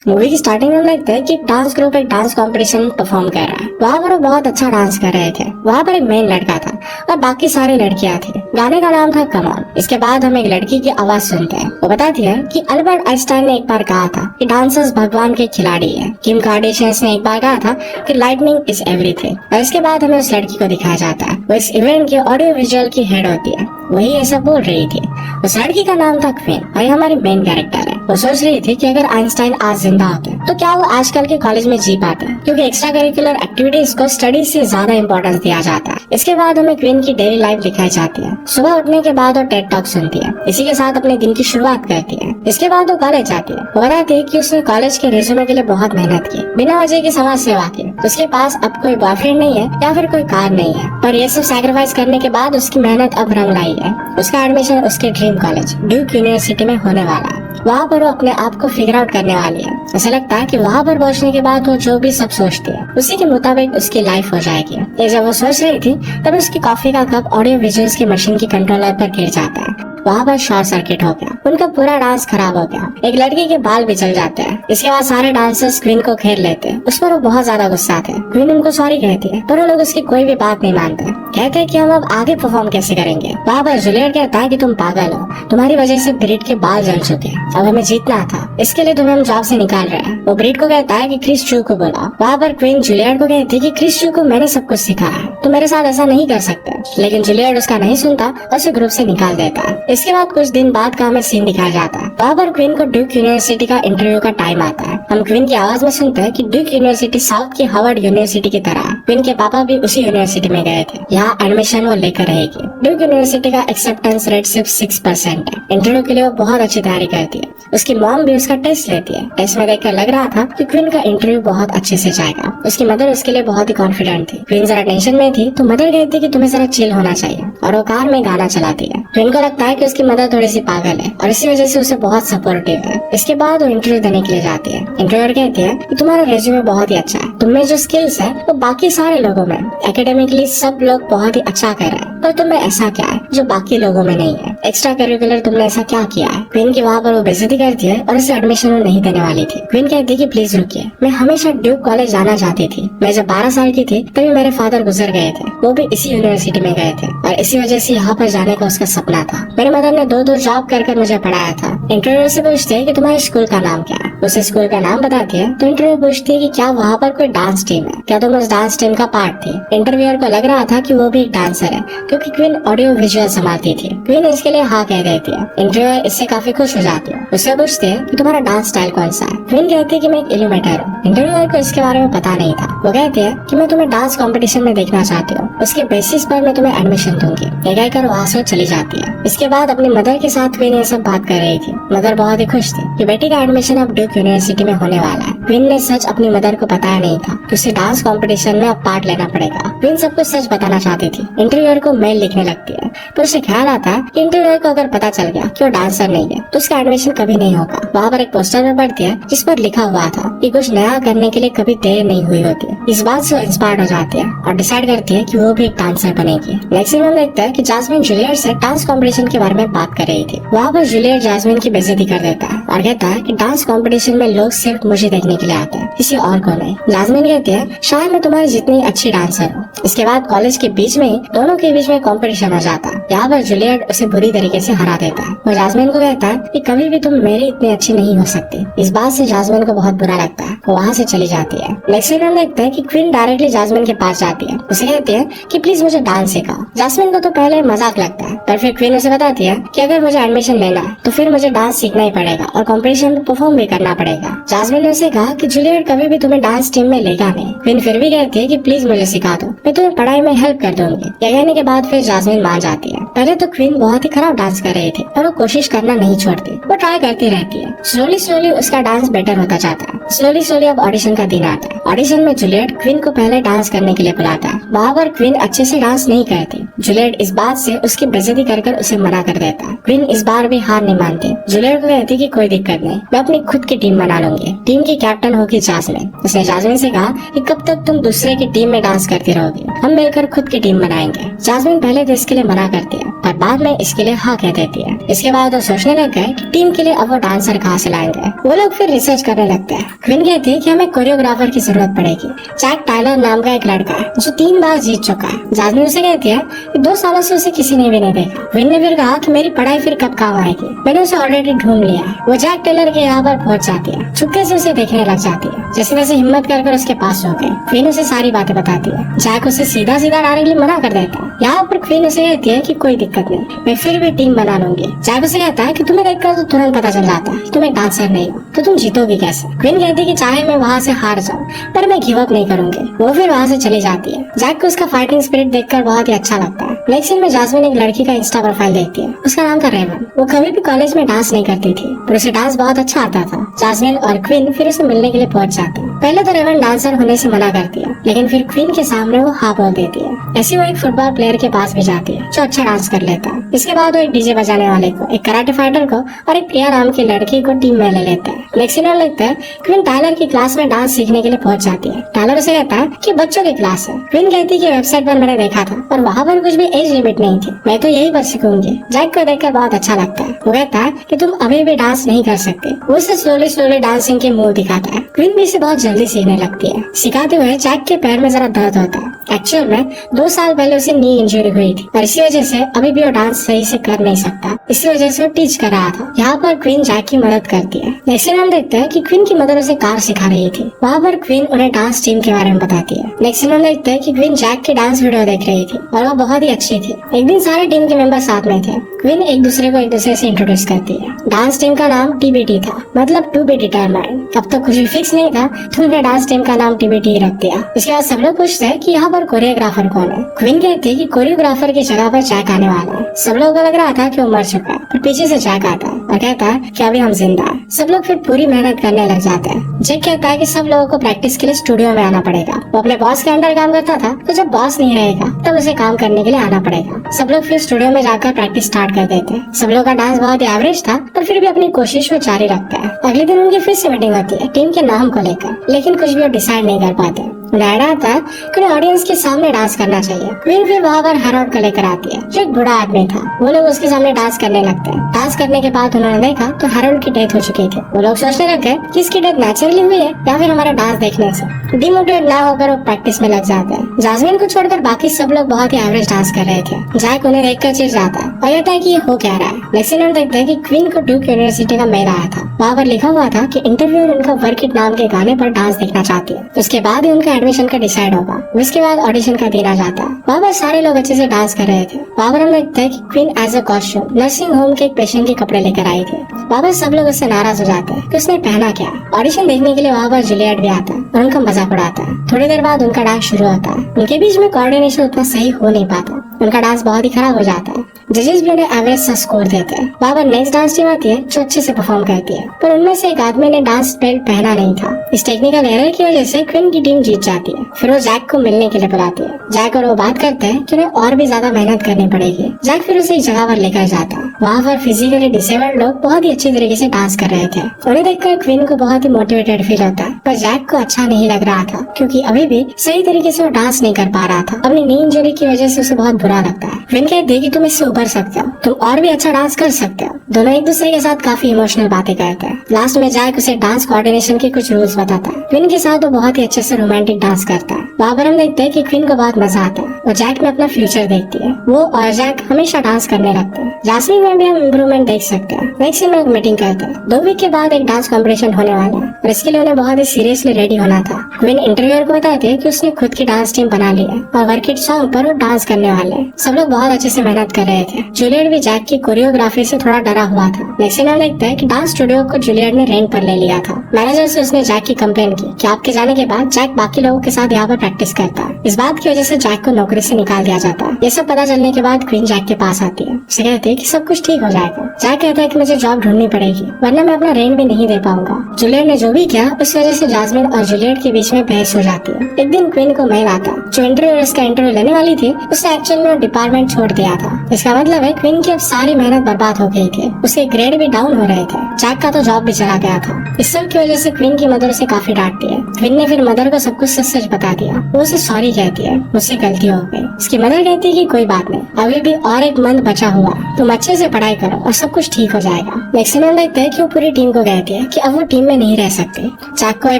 Movie की starting में हम देखते हैं कि डांस ग्रुप एक डांस कंपटीशन परफॉर्म कर रहा है। वहाँ पर वो बहुत अच्छा डांस कर रहे थे। वहाँ पर एक मेन लड़का था और बाकी सारी लड़कियां थी। गाने का नाम था कम ऑन। इसके बाद हम एक लड़की की आवाज सुनते हैं। वो बताती है कि अल्बर्ट आइंस्टाइन ने एक बार कहा था कि डांसर्स भगवान के खिलाड़ी है। किम कार्दाशियन ने एक बार कहा था कि लाइटनिंग इज एवरीथिंग। और इसके बाद हमें उस लड़की को दिखाया जाता है। वो इस इवेंट के ऑडियो विजुअल की हेड होती है। वही ऐसा बोल रही थी। उस लड़की का नाम था क्वीन और ये हमारी मेन कैरेक्टर है। वो सोच रही थी कि अगर आइंस्टाइन आज जिंदा होते तो क्या वो आजकल के कॉलेज में जी पाते, क्योंकि एक्स्ट्रा करिकुलर एक्टिविटीज को स्टडीज से ज्यादा इंपॉर्टेंस दिया जाता है। इसके बाद हमें क्वीन की डेली लाइफ दिखाई जाती है। सुबह उठने के बाद वो टेड टॉक सुनती है। इसी के साथ अपने दिन की शुरुआत करती है। इसके बाद वो कॉलेज जाती है। वो बताती है कि उसने कॉलेज के रिज्यूमे के लिए बहुत मेहनत की, बिना वजह की समाज सेवा की। उसके पास अब कोई बॉयफ्रेंड नहीं है या फिर कोई कार नहीं है, पर ये सब सैक्रिफाइस करने के बाद उसकी मेहनत अब रंग लाई है। उसका एडमिशन उसके ड्रीम कॉलेज ड्यूक यूनिवर्सिटी में होने वाला है। वहाँ पर वो अपने आप को फिगर आउट करने वाली है। ऐसा लगता है कि वहाँ पर पहुँचने के बाद वो जो भी सब सोचती है उसी के मुताबिक उसकी लाइफ हो जाएगी। ये जब वो सोच रही थी तब उसकी कॉफी का कप ऑडियो विजुअल्स की मशीन की कंट्रोलर पर गिर जाता है। वहाँ पर शॉर्ट सर्किट हो गया। उनका पूरा डांस खराब हो गया। एक लड़की के बाल भी जल जाते हैं। इसके बाद सारे डांसर्स क्वीन को घेर लेते हैं। उस पर वो बहुत ज्यादा गुस्सा आते हैं। क्वीन उनको सॉरी कहती है, पर वो लोग उसकी कोई भी बात नहीं मानते। कहते हैं कि हम अब आगे परफॉर्म कैसे करेंगे। वहाँ पर जूलियट कहता है कि तुम पागल हो, तुम्हारी वजह से ब्रिट के बाल जल चुके हैं, अब हमें जीतना था, इसके लिए तुम्हें हम जॉब से निकाल रहे हैं। वो ब्रिट को कहता है कि क्रिस चू को बुलाओ। वहाँ पर क्वीन जूलियट को कहती है कि क्रिस चू को मैंने सब कुछ सिखाया है, तो मेरे साथ ऐसा नहीं कर सकते। लेकिन जूलियट उसका नहीं सुनता और उसे ग्रुप से निकाल देता है। इसके बाद कुछ दिन बाद का हमें सीन दिखाया जाता है। वहाँ पर क्वीन को ड्यूक यूनिवर्सिटी का इंटरव्यू का टाइम आता है। हम क्वीन की आवाज में सुनते हैं कि ड्यूक यूनिवर्सिटी साउथ की हार्वर्ड यूनिवर्सिटी की तरह है। क्वीन के पापा भी उसी यूनिवर्सिटी में गए थे। यहाँ एडमिशन वो लेकर रहेगी। ड्यूक यूनिवर्सिटी का एक्सेप्टेंस रेट सिर्फ 6% है। इंटरव्यू के लिए वो बहुत अच्छी तैयारी करती है। उसकी मॉम भी उसका टेस्ट लेती है। टेस्ट में देखकर लग रहा था कि क्वीन का इंटरव्यू बहुत अच्छे से जाएगा। उसकी मदर उसके लिए बहुत ही कॉन्फिडेंट थी। क्वीन जरा टेंशन में थी तो मदर कहती कि तुम्हें जरा चिल होना चाहिए, और वो कार में गाना चलाती है। क्वीन को लगता है कि उसकी मदर थोड़ी सी पागल है और इसी वजह से उसे बहुत सपोर्टिव है। इसके बाद वो इंटरव्यू देने के लिए जाती है। इंटरव्यूअर कहती है कि तुम्हारा रेज्यूमे बहुत ही अच्छा है, तुम में जो स्किल्स है वो बाकी सारे लोगों में, एकेडमिकली सब लोग बहुत ही अच्छा कर रहे हैं, पर तुम्हें ऐसा क्या है जो बाकी लोगों में नहीं है, एक्स्ट्रा करिकुलर तुमने ऐसा क्या किया है। क्वीन की वहाँ पर वो बेइज्जती करती है और उसे एडमिशन वो नहीं देने वाली थी। क्वीन कहती है कि प्लीज रुकिए, मैं हमेशा ड्यूक कॉलेज जाना चाहती थी। मैं जब 12 साल की थी तभी मेरे फादर गुजर गए थे, वो भी इसी यूनिवर्सिटी में गए थे, और इसी वजह से यहाँ पर जाने का उसका सपना था। मेरे मदर ने 2 जॉब कर मुझे पढ़ाया था। इंटरव्यू से पूछते हैं कि तुम्हारे स्कूल का नाम क्या है। उसे स्कूल का नाम बताती है तो इंटरव्यू पूछती है कि क्या वहाँ पर कोई डांस टीम है, क्या तुम उस डांस टीम का पार्ट थी। इंटरव्यूअर को लग रहा था कि वो भी एक डांसर है, क्योंकि क्वीन ऑडियो विजुअल संभालती थी। क्वीन इसके लिए हाँ कह देती है। इंटरव्यूअर इससे काफी खुश हो जाती है। उससे पूछते हैं कि तुम्हारा डांस स्टाइल कौन सा है। क्वीन कहती है कि मैं एक इल्यूमिनेटर हूँ। इंटरव्यूअर को इसके बारे में पता नहीं था। वो कहते हैं कि मैं तुम्हें डांस कॉम्पिटिशन में देखना चाहती हूँ, उसके बेसिस पर मैं तुम्हें एडमिशन दूंगी। ये कहकर वहाँ से चली जाती है। इसके बाद अपनी मदर के साथ क्वीन ये सब बात कर रही थी। मदर बहुत ही खुश थी कि बेटी का एडमिशन अब ड्यूक यूनिवर्सिटी में होने वाला है। क्वीन ने सच अपनी मदर को बताया नहीं था कि उसे डांस कंपटीशन में अब पार्ट लेना पड़ेगा। क्वीन सब कुछ सच बताना चाहती थी। इंटरव्यूअर को मेल लिखने लगती है, पर उसे ख्याल आता है कि इंटरव्यूअर को अगर पता चल गया कि वो डांसर नहीं है तो उसका एडमिशन कभी नहीं होगा। वहाँ पर एक पोस्टर में पढ़ती है जिस पर लिखा हुआ था कि कुछ नया करने के लिए कभी देर नहीं हुई होती। इस बात से इंस्पायर्ड हो जाती है और डिसाइड करती है कि वो भी एक डांसर बनेगी। नेक्स्ट में देखता है कि जास्मिन जूलियट से डांस कंपटीशन के बारे में बात कर रही थी। वहाँ पर जूलियट जास्मिन की बेइज्जती कर देता है और कहता है कि डांस कंपटीशन में लोग सिर्फ मुझे देखने के लिए आते हैं, किसी और को नहीं। जास्मिन कहती है शायद मैं तुम्हारी जितनी अच्छी डांसर हूँ। इसके बाद कॉलेज के बीच में ही दोनों के बीच में कंपटीशन हो जाता है। यहाँ पर जूलियट उसे बुरी तरीके से हरा देता है। वो जास्मिन को कहता है कि कभी भी तुम मेरी इतनी अच्छी नहीं हो सकती। इस बात से जास्मिन को बहुत बुरा लगता है। वो वहाँ से चली जाती है। नेक्स्ट में हम देखते हैं कि क्वीन डायरेक्टली जास्मिन के पास जाती है। उसे कहती है कि प्लीज मुझे डांस सिखाओ। जास्मिन को तो पहले मजाक लगता है, पर फिर क्वीन उसे बताती है कि अगर मुझे एडमिशन लेना है तो फिर मुझे डांस सीखना ही पड़ेगा और कंपटीशन में परफॉर्म भी करना पड़ेगा। जास्मिन ने उसे कहा कि जूलियट कभी भी तुम्हें डांस टीम में लेगा नहीं। क्वीन फिर भी कहती है कि प्लीज मुझे सिखा दो, मैं तुम्हें पढ़ाई में हेल्प कर दूंगी। यह कहने के बाद फिर जास्मिन मान जाती है। पहले तो क्वीन बहुत ही खराब डांस कर रही थी, पर वो कोशिश करना नहीं छोड़ती। वो ट्राई करती रहती है। स्लोली उसका डांस बेटर होता जाता है। स्लोली अब ऑडिशन का दिन आता है। ऑडिशन में जूलियट क्वीन को पहले डांस करने के लिए बुलाता है। वहाँ पर क्वीन अच्छे से डांस नहीं करती। जूलियट इस बात से उसकी बेइज्जती कर उसे मना कर देता है। क्वीन इस बार भी हार नहीं मानती। जूलियट को कहती कि कोई दिक्कत नहीं, मैं अपनी खुद की टीम बना लूंगी। टीम की कैप्टन होगी जास्मिन। उसने जास्मिन से कहा कि कब तक तुम दूसरे की टीम में डांस करती रहोगी। होगी, हम मिलकर खुद की टीम बनाएंगे। जास्मिन पहले तो इसके लिए मना करती है पर बाद में इसके लिए हाँ कह देती है। इसके बाद वो सोचने लग गए कि टीम के लिए अब वो डांसर कहाँ से लाएंगे। वो लोग फिर रिसर्च करने लगते हैं। क्वीन कहती है कि हमें कोरियोग्राफर की जरूरत पड़ेगी। जैक टायलर नाम का एक लड़का है जो 3 बार जीत चुका है। जास्मिन उसे कहती है कि 2 सालों से उसे किसी ने भी नहीं देखा। क्वीन ने फिर कहा कि मेरी पढ़ाई फिर कब काम आएगी, मैंने उसे ऑलरेडी ढूंढ लिया है। वो जैक टेलर के यहाँ पर पहुंच जाती है, चुपके से उसे देखने लग जाती है। जैसे तैसे हिम्मत कर उसके पास हो गए। क्वीन उसे सारी बातें बताती है। जैक उसे सीधा डायरेक्टली मना कर देता है। यहाँ पर क्वीन उसे कहती है कि कोई दिक्कत नहीं, मैं फिर भी टीम बना लूंगी। जैक उसे कहता है कि तुम्हें देखकर तो तुरंत पता चल जाता है तुम एक डांसर नहीं हो, तो तुम जीतोगी कैसे। क्वीन कहती है कि चाहे मैं वहाँ से हार जाऊँ पर मैं गिव अप नहीं करूंगी। वो फिर वहाँ से चली जाती है। जैक को उसका फाइटिंग स्पिरिट देखकर बहुत ही अच्छा लगता है। नेक्स्ट सीन में जास्मिन एक लड़की का इंस्टा प्रोफाइल देखती है। उसका नाम था रेवन। वो कभी भी कॉलेज में डांस नहीं करती थी पर उसे डांस बहुत अच्छा आता था। जास्मिन और क्वीन फिर उसे मिलने के लिए पहुंच जाते हैं। पहले तो रेवन डांसर होने से मना करती है लेकिन फिर क्वीन के सामने वो हाँ बोल देती है। ऐसे वो एक फुटबॉल प्लेयर के पास भी जाती है जो अच्छा डांस कर लेता है। इसके बाद वो एक डीजे बजाने वाले को, एक कराटे फाइटर को और एक प्रिया नाम की लड़की को टीम में ले लेता है। नेक्स्ट सीन में लगता है क्वीन टायलर की क्लास में डांस सीखने के लिए पहुंच जाती है। टायलर उसे कहता है कि बच्चों की क्लास है। क्वीन कहती है कि वेबसाइट पर मैंने देखा था और वहाँ पर कुछ भी एज लिमिट नहीं थी, मैं तो यही पर सीखूंगी। जैक को देखकर बहुत अच्छा लगता है। वो कहता है कि तुम अभी भी डांस नहीं कर सकते। वो उसे स्लोली डांसिंग के मूव दिखाता है। क्वीन भी इसे बहुत जल्दी सीखने लगती है। सिखाते हुए जैक के पैर में जरा दर्द होता है। एक्चुअल में 2 साल पहले उसे नी इंजरी हुई थी और इसी वजह से अभी भी वो डांस सही से कर नहीं सकता। इसी वजह से वो टीच कर रहा था। यहाँ पर क्वीन जैक की मदद करती है। नेक्स्ट हम देखते हैं कि क्वीन की मदर उसे कार सिखा रही थी। वहाँ पर क्वीन उन्हें डांस टीम के बारे में बताती है। नेक्स्ट हम देखते हैं कि क्वीन जैक की डांस वीडियो देख रही थी और वो बहुत ही अच्छी थी। एक दिन सारे टीम के मेंबर साथ में थे। क्वीन एक दूसरे से इंट्रोड्यूस करती है। डांस टीम का नाम TBT था, मतलब टू बी डिटरमाइंड। अब तो कुछ भी फिक्स नहीं था तो उन्हें डांस टीम का नाम TBT ही रख दिया। इसके बाद सब लोग पूछते हैं कि यहाँ पर कोरियोग्राफर कौन है। क्वीन कहती है कि कोरियोग्राफर की जगह पर जैक आने वाला है। सब लोगों को लग रहा था कि वो मर चुका है पर पीछे से जैक आता है और कहता है कि अभी हम जिंदा हैं। सब लोग फिर पूरी मेहनत करने लग जाते हैं। जैक कहता है कि सब लोगों को प्रैक्टिस के लिए स्टूडियो में आना पड़ेगा। वो अपने बॉस के अंडर काम करता था तो जब बॉस नहीं रहेगा तब उसे काम करने के लिए आना पड़ेगा। सब लोग फिर स्टूडियो में जाकर प्रैक्टिस स्टार्ट कर देते हैं। सब लोग का डांस बहुत ही एवरेज था पर फिर भी अपनी कोशिश वो जारी रखता है। अगले दिन उनकी फिर से मीटिंग होती है टीम के नाम को लेकर, लेकिन कुछ भी वो डिसाइड नहीं कर पाते। आता है कि ऑडियंस के सामने डांस करना चाहिए। क्वीन फिर वहाँ पर हैरोल्ड को लेकर आती है जो एक बूढ़ा आदमी था। वो लोग उसके सामने डांस करने लगते हैं। डांस करने के बाद उन्होंने देखा तो हैरोल्ड की डेथ हो चुकी थी। वो लोग सोचने लग गए कि इसकी डेथ नेचुरली हुई है या फिर हमारा डांस देखने से। डिमोटिवेट ना होकर वो प्रैक्टिस में लग जाते हैं। जास्मिन को छोड़कर बाकी सब लोग बहुत ही एवरेज डांस कर रहे थे। जैक उन्हें देखकर चिढ़ जाता है और कहता है कि ये हो क्या रहा है। नेक्स्ट सीन देखते हैं कि क्वीन को ड्यूक यूनिवर्सिटी का मेल आया था। वहाँ पर लिखा हुआ था कि इंटरव्यूअर उनका वर्क इट नाम के गाने पर डांस देखना चाहती है। उसके बाद ही उनका एडमिशन का डिसाइड होगा। उसके बाद ऑडिशन का दिन आ जाता है। वहाँ पर सारे लोग अच्छे से डांस कर रहे थे। वहाँ पर हम देखते हैं कि queen as a costume nursing home के एक पेशेंट के कपड़े लेकर आई थी। वहाँ पर सब लोग उससे नाराज हो जाते हैं कि उसने पहना क्या। ऑडिशन देखने के लिए वहाँ पर जूलियट भी आता है और उनका मजाक उड़ाता है। थोड़ी देर बाद उनका डांस शुरू होता है। उनके बीच में कोऑर्डिनेशन उतना सही हो नहीं पाता। उनका डांस बहुत ही खराब हो जाता है। जजेस भी उन्हें एवरेज सा स्कोर देते हैं। वहाँ पर नेक्स्ट डांस टीम आती है जो अच्छे से परफॉर्म करती है पर उनमें से एक आदमी ने डांस बेल्ट पहना नहीं था। इस टेक्निकल एरर की वजह से क्वीन की टीम जीत जाती है। फिर वो जैक को मिलने के लिए बुलाती है। जैक और वो बात करते हैं कि उन्हें और भी ज्यादा मेहनत करनी पड़ेगी। जैक फिर उसे एक जगह पर लेकर जाता है। वहाँ पर फिजिकली डिसेबल्ड लोग बहुत ही अच्छी तरीके से डांस कर रहे थे। उन्हें देखकर क्वीन को बहुत ही मोटिवेटेड फील होता है पर जैक को अच्छा नहीं लग रहा था क्योंकि अभी भी सही तरीके से वो डांस नहीं कर पा रहा था। अपनी नी इंजरी की वजह से उसे बहुत बुरा लगता है। क्वीन कहती है कि तुम इससे उबर सकते हो, तुम और भी अच्छा डांस कर सकते हो। दोनों एक दूसरे के साथ काफी इमोशनल बातें करते हैं। लास्ट में जैक उसे डांस कोऑर्डिनेशन के कुछ रूल्स बताता है। क्वीन के साथ वो बहुत ही अच्छे से रोमांटिक डांस करता है। वहाँ पर हम देखते हैं कि क्वीन को बहुत मजा आता है और जैक में अपना फ्यूचर देखती है। वो और जैक हमेशा डांस करने लगते हैं। जास्मिन में भी हम इम्प्रूवमेंट देख सकते हैं। नेक्स्ट में मीटिंग करते हैं। 2 वीक के बाद एक डांस कॉम्पिटिशन होने वाला है और इसके लिए उन्हें बहुत ही सीरियसली रेडी होना था। क्वीन इंटरव्यूअर को बताती है कि उसने खुद की डांस टीम बना ली है और वर्क इट सॉन्ग पर वो डांस करने वाले हैं। सब लोग बहुत अच्छे से मेहनत कर रहे थे। जूलियट भी जैक की कोरियोग्राफी से थोड़ा डरा हुआ था। नेक्स्ट में देखते हैं कि डांस स्टूडियो को जूलियट ने रेंट पर ले लिया था। मैनेजर से उसने जैक की कंप्लेन की कि आपके जाने के बाद जैक बाकी लोगों के साथ यहाँ पर प्रैक्टिस करता है। इस बात की वजह से जैक को नौकरी से निकाल दिया जाता है। ये सब पता चलने के बाद क्वीन जैक के पास आती है। उसे कहती है कि सब कुछ ठीक हो जाएगा। जैक कहता है कि मुझे जॉब ढूंढनी पड़ेगी वरना मैं अपना रेंट भी नहीं दे पाऊंगा। जूलियट ने जो भी किया उस वजह से जास्मिन और जूलियट के बीच में बहस हो जाती है। एक दिन क्वीन को मेल आता है। जो इंटरव्यूअर्स का इंटरव्यू लेने वाली थी उसने एक्चुअल में डिपार्टमेंट छोड़ दिया था। इसका मतलब है क्वीन की अब सारी मेहनत बर्बाद हो गई थी। उसके ग्रेड भी डाउन हो रहे थे। जैक का तो जॉब भी चला गया था। इस सब की वजह से क्वीन की मदर उसे काफी डांटती है। क्वीन ने फिर मदर को सब कुछ सच सच बता दिया। वो उसे सॉरी कहती है, मुझसे गलती हो गई। उसकी मदर कहती है कि कोई बात नहीं, अभी भी और एक मंथ बचा हुआ है, तुम अच्छे से पढ़ाई करो और सब कुछ ठीक हो जाएगा। मैक्सिमम देखते है कि वो पूरी टीम को कहती है कि अब वो टीम में नहीं रह सकती। जैक को ये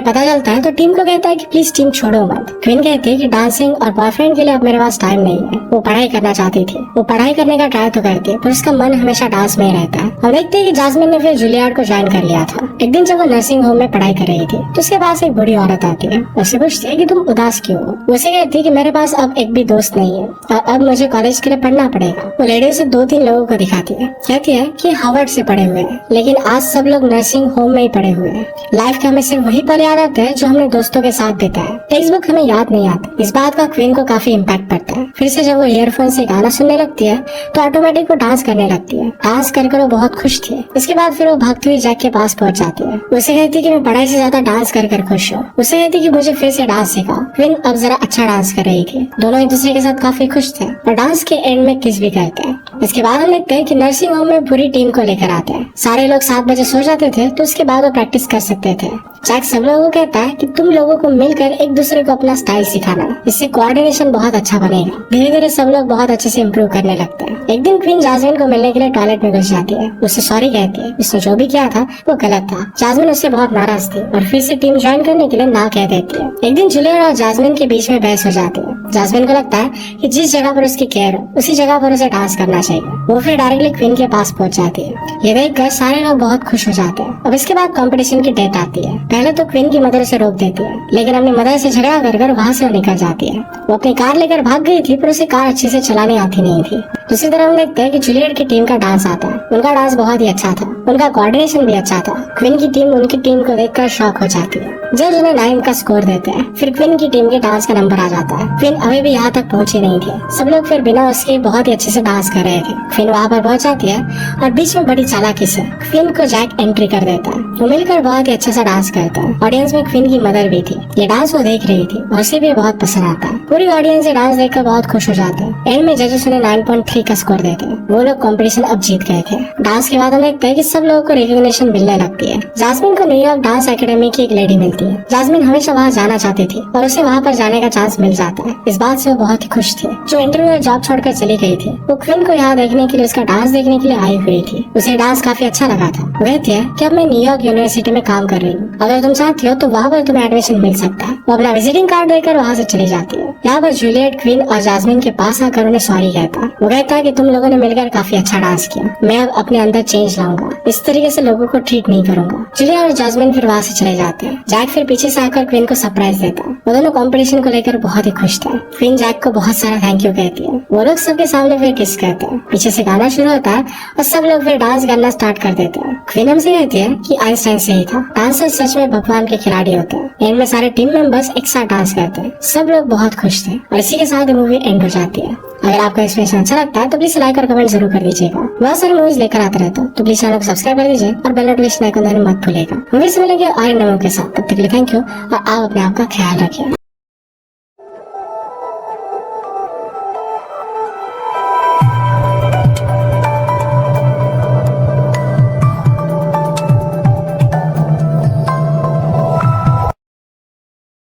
पता चलता है तो टीम को कहता है कि प्लीज टीम छोड़ो मत। क्वीन कहती है कि डांसिंग और बॉयफ्रेंड के लिए अब मेरे पास टाइम नहीं है। वो पढ़ाई करना चाहती थी। वो पढ़ाई करने का ट्राई तो करती है पर उसका मन हमेशा डांस में ही रहता है। हम देखते हैं कि जास्मिन ने फिर जूलियार्ड को ज्वाइन कर लिया था। एक दिन जब वो नर्सिंग होम में पढ़ाई कर रही थी तो उसके पास एक बूढ़ी औरत आती है। उससे पूछती है कि तुम उदास क्यों हो। वो उसे कहती है कि मेरे पास अब एक भी दोस्त नहीं है और अब मुझे कॉलेज के लिए पढ़ना पड़ेगा। वो लेडी उसे 2-3 लोगों को दिखाती है। कहती है कि हार्वर्ड से पढ़े हुए हैं लेकिन आज सब लोग नर्सिंग होम में ही पढ़े हुए हैं। लाइफ के हमें सिर्फ वही पल याद आते हैं जो हमने दोस्तों के साथ बिताया है। टेक्स्ट बुक हमें याद नहीं आती। इस बात का क्वीन को काफी इम्पैक्ट पड़ता है। फिर से जब वो ईयरफोन से गाना सुनने लगती है तो ऑटोमेटिक वो डांस करने लगती है। डांस कर वो बहुत खुश थी। इसके बाद फिर वो भागती हुई जैक के पास पहुंच जाती है। उसे कहती है कि मैं पढ़ाई से ज्यादा डांस कर खुश हूँ। उसे कहती है कि मुझे फिर से डांस सिखा। क्वीन अब जरा अच्छा डांस कर रही थी। दोनों एक दूसरे के साथ काफी खुश थे और डांस के एंड में किस भी करते हैं। इसके बाद हम देखते हैं कि नर्सिंग होम में पूरी टीम को लेकर आते हैं। सारे लोग 7 बजे सो जाते थे तो उसके बाद वो प्रैक्टिस कर सकते थे। जैक सब लोगों को कहता है कि तुम लोगों को मिलकर एक दूसरे को अपना स्टाइल सिखाना, इससे कोऑर्डिनेशन बहुत अच्छा बनेगा। धीरे धीरे सब लोग बहुत अच्छे से इम्प्रूव करने लगते हैं। एक दिन क्वीन जास्मिन को मिलने के लिए टॉयलेट में घुस जाती है। उससे सॉरी कहती है। उसने जो भी किया था वो गलत था। जास्मिन उससे बहुत नाराज थी और फिर से टीम ज्वाइन करने के लिए ना कह देती है। एक दिन जूलियट और जास्मिन के बीच में बहस हो जाती है। जास्मिन को लगता है कि जिस जगह पर उसकी केयर हो उसी जगह पर उसे डांस करना चाहिए। वो फिर डायरेक्टली क्वीन के पास पहुंच जाती है। ये देखकर सारे लोग बहुत खुश हो जाते हैं। अब इसके बाद कंपटीशन की डेट आती है। पहले तो क्वीन की मदर उसे रोक देती है लेकिन अपनी मदर से झगड़ा कर वहाँ से निकल जाती है। वो अपनी कार लेकर भाग गई थी पर उसे कार अच्छे से चलानी आती नहीं थी। दूसरी तरफ हम देखते हैं कि जूलियट की टीम का डांस आता है। उनका डांस बहुत ही अच्छा था। उनका कोऑर्डिनेशन भी अच्छा था। क्वीन की टीम उनकी टीम को देखकर शॉक हो जाती है। जज उन्हें 9 का स्कोर देते हैं। फिर क्वीन की टीम के डांस का नंबर आ जाता है। क्वीन अभी भी यहाँ तक पहुंची नहीं थी। सब लोग फिर बिना उसके बहुत ही अच्छे से डांस कर रहे थे। क्वीन वहाँ पर पहुंच जाती है और बीच में बड़ी चालाकी से क्वीन को जैक एंट्री कर देता है। वो मिलकर बहुत ही अच्छे से डांस करता है। ऑडियंस में क्वीन की मदर भी थी। ये डांस वो देख रही थी और उसे भी बहुत पसंद आता है। पूरी ऑडियंस ये डांस देखकर बहुत खुश हो जाते हैं। एंड में जजेस उन्हें 9.3 का स्कोर देते हैं। वो लोग कंपटीशन अब जीत गए थे। डांस के बाद हम देखते हैं कि सब लोगों को रिकॉग्निशन मिलने लगती है। जास्मिन को न्यूयॉर्क डांस एकेडमी की एक लेडी मिलती है। जास्मिन हमेशा वहाँ जाना चाहती थी और उसे वहाँ पर जाने का चांस मिल जाता है। इस बात से वो बहुत ही खुश थी। जो इंटरव्यू जॉब छोड़कर चली गई थी वो क्वीन को यहाँ देखने के लिए, उसका डांस देखने के लिए आई हुई थी। उसे डांस काफी अच्छा लगा था। वो कहती है कि अब मैं न्यूयॉर्क यूनिवर्सिटी में काम कर रही हूँ। अगर तुम चाहती हो तो वहाँ पर तुम्हें एडमिशन मिल सकता है। वो अपना विजिटिंग कार्ड देकर वहाँ से चली जाती है। यहाँ पर जूलियट क्वीन और जास्मिन के पास आकर उन्हें सॉरी कहता है। वो कहता है कि तुम लोगों ने मिलकर काफी अच्छा डांस किया। मैं अब अपने अंदर चेंज लाऊंगा। इस तरीके से लोगों को ट्रीट नहीं करूंगा। जूलियट और जास्मिन फिर वहाँ से चले जाते हैं। जैक फिर पीछे से आकर क्वीन को सरप्राइज देता है। वो दोनों कंपटीशन को लेकर बहुत ही खुश थे। क्वीन जैक को बहुत सारा थैंक यू कहती है। वो लोग सबके सामने फिर किस करते हैं। पीछे से गाना शुरू होता है और सब लोग फिर डांस करना स्टार्ट कर देते हैं। क्वीन हमसे कहती है कि आइंस्टाइन सही था, डांसर सच में भगवान के खिलाड़ी होते हैं। एंड में सारे टीम मेंबर्स एक साथ डांस करते हैं। सब लोग बहुत खुश थे और इसी के साथ मूवी एंड हो जाती है। अगर आपको एक्सप्लेनेशन अच्छा लगता है तो प्लीज लाइक और कमेंट जरूर कर दीजिएगा। बहुत सारे मूवीज लेकर आते रहता हूँ तो प्लीज चैनल को सब्सक्राइब कर दीजिए और बेल नोटिफिकेशन आइकन दबाना मत भूलिएगा। मूवी से मिलेंगे और नए के साथ। तब तक के लिए थैंक यू और आप अपने आप का ख्याल रखिए।